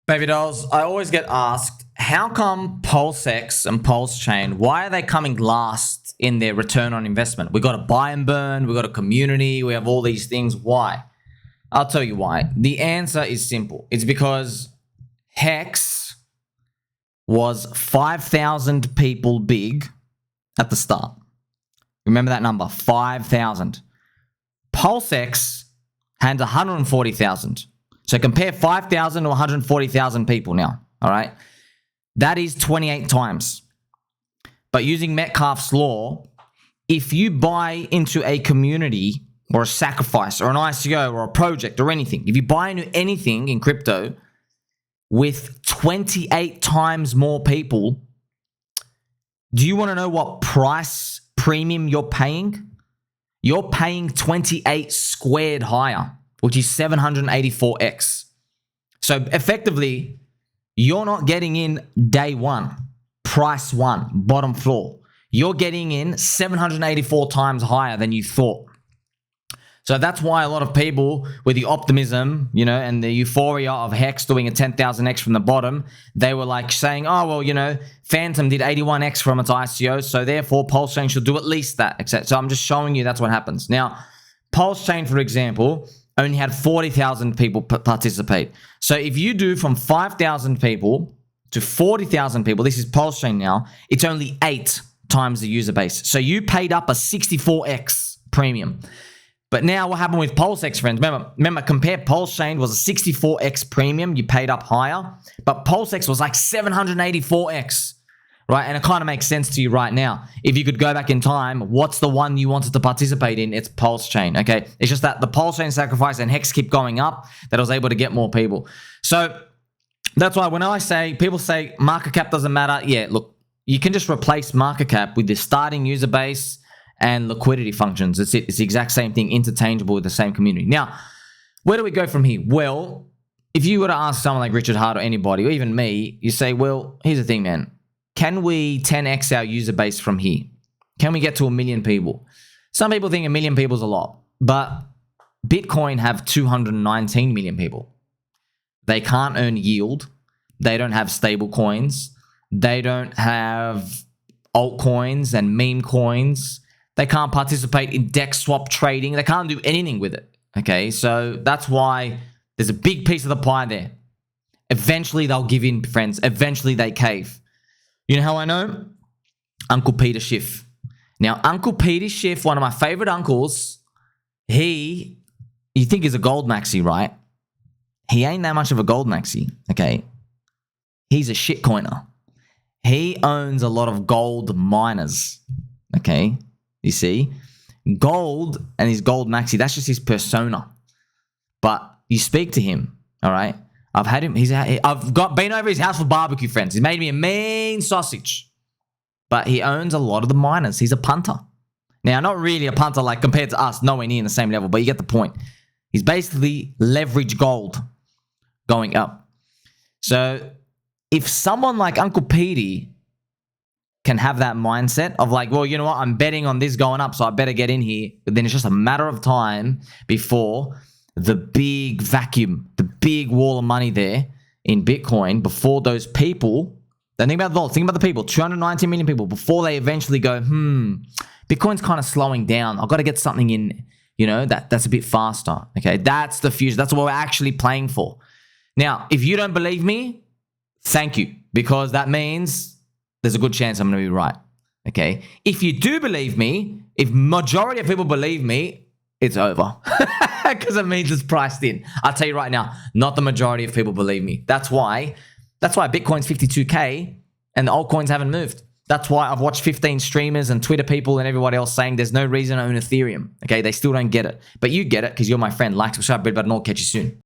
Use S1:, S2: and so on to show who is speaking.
S1: Baby dolls, I always get asked, how come PulseX and PulseChain, why are they coming last in their return on investment? We got a buy and burn, we got a community, we have all these things. Why? I'll tell you why. The answer is simple. It's because Hex was 5,000 people big at the start. Remember that number, 5,000. PulseX had 140,000. So compare 5,000 to 140,000 people now, all right? That is 28 times. But using Metcalfe's law, if you buy into a community or a sacrifice or an ICO or a project or anything, if you buy into anything in crypto with 28 times more people, do you want to know what price premium you're paying? You're paying 28 squared higher, which is 784x. So effectively, you're not getting in day one, price one, bottom floor. You're getting in 784 times higher than you thought. So that's why a lot of people with the optimism, and the euphoria of Hex doing a 10,000x from the bottom, they were like saying, oh, well, Phantom did 81x from its ICO, so therefore PulseChain should do at least that, etc. So I'm just showing you that's what happens. Now, PulseChain, for example, only had 40,000 people participate. So if you do from 5,000 people to 40,000 people, this is PulseChain now, it's only 8 times the user base. So you paid up a 64x premium. But now what happened with PulseX, friends? Remember, compare PulseChain was a 64x premium. You paid up higher. But PulseX was like 784x, right? And it kind of makes sense to you right now. If you could go back in time, what's the one you wanted to participate in? It's PulseChain, okay? It's just that the PulseChain sacrifice and Hex keep going up, that I was able to get more people. So that's why when people say market cap doesn't matter, yeah, look, you can just replace market cap with the starting user base and liquidity functions. It's the exact same thing, interchangeable with the same community. Now, where do we go from here? Well, if you were to ask someone like Richard Hart or anybody, or even me, you say, well, here's the thing, man. Can we 10x our user base from here? Can we get to 1 million people? Some people think 1 million people is a lot, but Bitcoin have 219 million people. They can't earn yield. They don't have stable coins. They don't have altcoins and meme coins. They can't participate in DEX swap trading. They can't do anything with it, okay? So that's why there's a big piece of the pie there. Eventually, they'll give in, friends. Eventually, they cave. You know how I know? Uncle Peter Schiff. Now, Uncle Peter Schiff, one of my favorite uncles, you think he's a gold maxi, right? He ain't that much of a gold maxi, okay? He's a shitcoiner. He owns a lot of gold miners, okay? You see? Gold and his gold maxi, that's just his persona. But you speak to him, all right? I've been over his house for barbecue, friends. He's made me a mean sausage. But he owns a lot of the miners. He's a punter. Now, not really a punter like compared to us, nowhere near in the same level, but you get the point. He's basically leveraged gold going up. So if someone like Uncle Petey can have that mindset of like, well, you know what? I'm betting on this going up, so I better get in here. But then it's just a matter of time before the big vacuum, the big wall of money there in Bitcoin, before those people, then think about the people, 290 million people, before they eventually go, Bitcoin's kind of slowing down. I've got to get something in, that's a bit faster. Okay, that's the future. That's what we're actually playing for. Now, if you don't believe me, thank you, because that means there's a good chance I'm going to be right, okay? If you do believe me, if majority of people believe me, it's over, because it means it's priced in. I'll tell you right now, not the majority of people believe me. That's why Bitcoin's 52K and the altcoins haven't moved. That's why I've watched 15 streamers and Twitter people and everybody else saying there's no reason to own Ethereum, okay? They still don't get it, but you get it because you're my friend. Like, subscribe, bell button, I'll catch you soon.